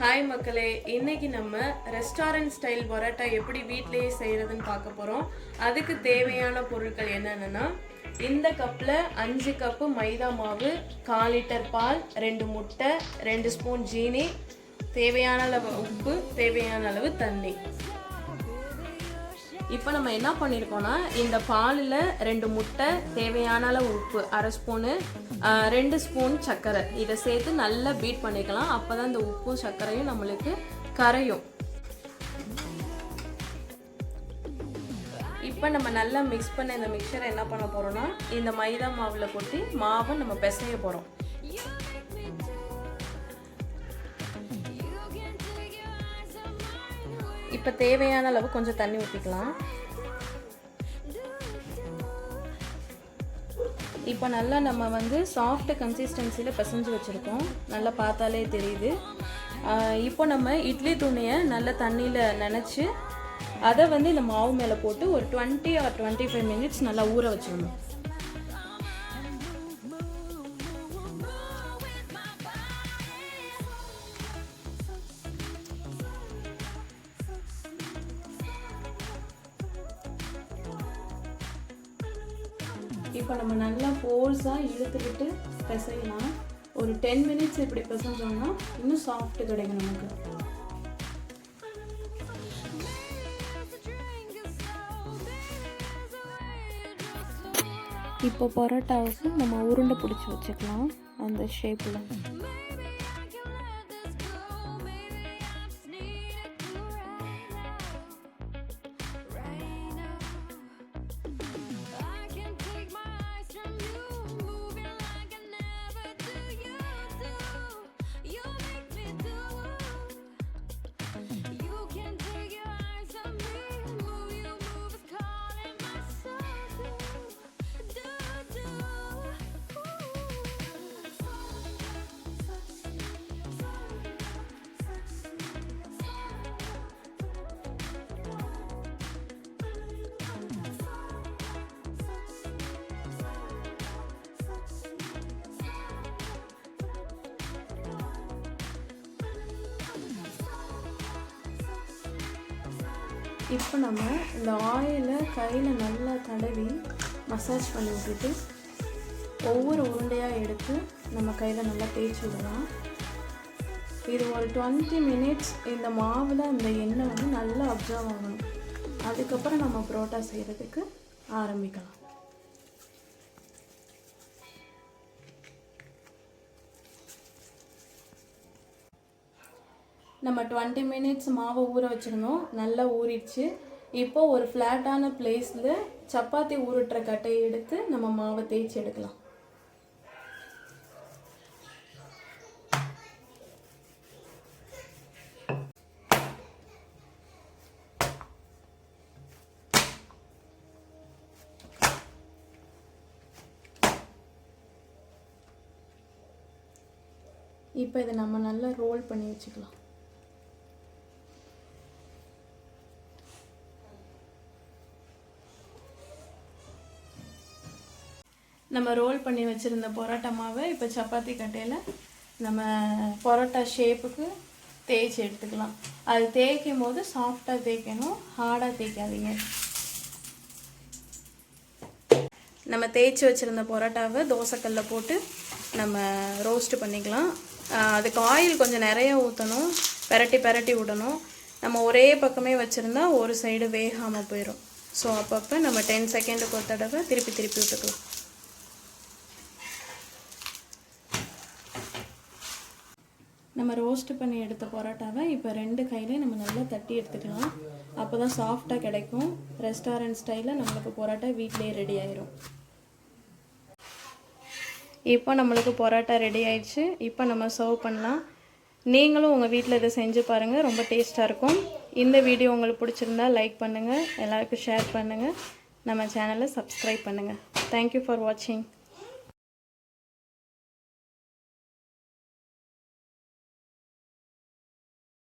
Hi மக்களே, இன்னைக்கு நம்ம ரெஸ்டாரண்ட் ஸ்டைல் பரோட்டா எப்படி வீட்டிலேயே செய்யறதுன்னு பார்க்க போறோம். அதுக்கு தேவையான பொருட்கள் என்னென்னா, இந்த கப்பில் 5 கப்பு மைதா மாவு, 1/4 லிட்டர் பால், 2 முட்டை, 2 ஸ்பூன் ஜீனி, தேவையான அளவு உப்பு, தேவையான அளவு தண்ணி. இப்போ நம்ம என்ன பண்ணியிருக்கோம்னா, இந்த பாலில் 2 முட்டை, தேவையான அளவு உப்பு 1/2 ஸ்பூனு, 2 ஸ்பூன் சர்க்கரை இதை சேர்த்து நல்லா பீட் பண்ணிக்கலாம். அப்போ தான் இந்த உப்பும் சர்க்கரையும் நம்மளுக்கு கரையும். இப்போ நம்ம நல்லா மிக்ஸ் பண்ண இந்த மிக்சரை என்ன பண்ண போகிறோம்னா, இந்த மைதா மாவில் கொட்டி மாவை நம்ம பிசைய போகிறோம். இப்போ தேவையான அளவு கொஞ்சம் தண்ணி ஊற்றிக்கலாம். இப்போ நல்லா நம்ம சாஃப்ட் கன்சிஸ்டன்சியில் பிசைஞ்சு வச்சுருக்கோம். நல்லா பார்த்தாலே தெரியுது. இப்போ நம்ம இட்லி துணியை நல்லா தண்ணியில் நனைச்சி அதை இந்த மாவு மேலே போட்டு ஒரு 20 or 25 மினிட்ஸ் நல்லா ஊற வச்சிடணும். இப்போ நம்ம நல்லா ஃபோர்ஸாக இழுத்துக்கிட்டு பிசையலாம். ஒரு 10 மினிட்ஸ் இப்படி பிசைஞ்சோம்னா இன்னும் சாஃப்ட் கிடைக்கும் நமக்கு. இப்போ பரோட்டாவுக்கு நம்ம உருண்டை பிடிச்சி வச்சுக்கலாம் அந்த ஷேப்பில். இப்போ நம்ம இந்த ஆயிலை கையில் நல்லா தடவி மசாஜ் பண்ணி விட்டுட்டு ஒவ்வொரு உருண்டையாக எடுத்து நம்ம கையில் நல்லா தேய்ச்சி விடலாம். இது ஒரு 20 மினிட்ஸ் இந்த மாவில் இந்த எண்ணெய் நல்லா அப்சர்வ் ஆகணும். அதுக்கப்புறம் நம்ம பரோட்டா செய்கிறதுக்கு ஆரம்பிக்கலாம். நம்ம 20 மினிட்ஸ் மாவை ஊற வச்சுருந்தோம். நல்லா ஊறிடுச்சு. இப்போ ஒரு ஃப்ளாட்டான பிளேஸில் சப்பாத்தி ஊறுட்டுற கட்டையை எடுத்து நம்ம மாவை தேய்ச்சி எடுக்கலாம். இப்போ இதை நம்ம நல்லா ரோல் பண்ணி வச்சுக்கலாம். நம்ம ரோல் பண்ணி வச்சுருந்த பரோட்டா மாவை இப்போ சப்பாத்தி கட்டையில் நம்ம பரோட்டா ஷேப்புக்கு தேய்ச்சி எடுத்துக்கலாம். அது தேய்க்கும் போது சாஃப்டாக தேய்க்கணும், ஹார்டாக தேய்க்காதீங்க. நம்ம தேய்ச்சி வச்சுருந்த பரோட்டாவை தோசைக்கல்ல போட்டு நம்ம ரோஸ்ட் பண்ணிக்கலாம். அதுக்கு ஆயில் கொஞ்சம் நிறைய ஊற்றணும், பெரட்டி விடணும். நம்ம ஒரே பக்கமே வச்சுருந்தா ஒரு சைடு வேகாமல் போயிடும். ஸோ அப்பப்போ நம்ம 10 செகண்டுக்கு ஒரு தடவை திருப்பி விட்டுக்கலாம். நம்ம ரோஸ்ட் பண்ணி எடுத்த பரோட்டாவை இப்போ 2 கையிலையும் நம்ம நல்லா தட்டி எடுத்துக்கலாம். அப்போ தான் சாஃப்டாக கிடைக்கும். ரெஸ்டாரண்ட் ஸ்டைலில் நம்மளுக்கு பரோட்டா வீட்டிலேயே ரெடி ஆயிரும். இப்போ நம்மளுக்கு பரோட்டா ரெடி ஆயிடுச்சு. இப்போ நம்ம சர்வ் பண்ணலாம். நீங்களும் உங்கள் வீட்டில் இதை செஞ்சு பாருங்கள், ரொம்ப டேஸ்ட்டாக இருக்கும். இந்த வீடியோ உங்களுக்கு பிடிச்சிருந்தா லைக் பண்ணுங்கள், எல்லாருக்கும் ஷேர் பண்ணுங்கள், நம்ம சேனலை சப்ஸ்கிரைப் பண்ணுங்கள். தேங்க்யூ ஃபார் வாட்சிங்.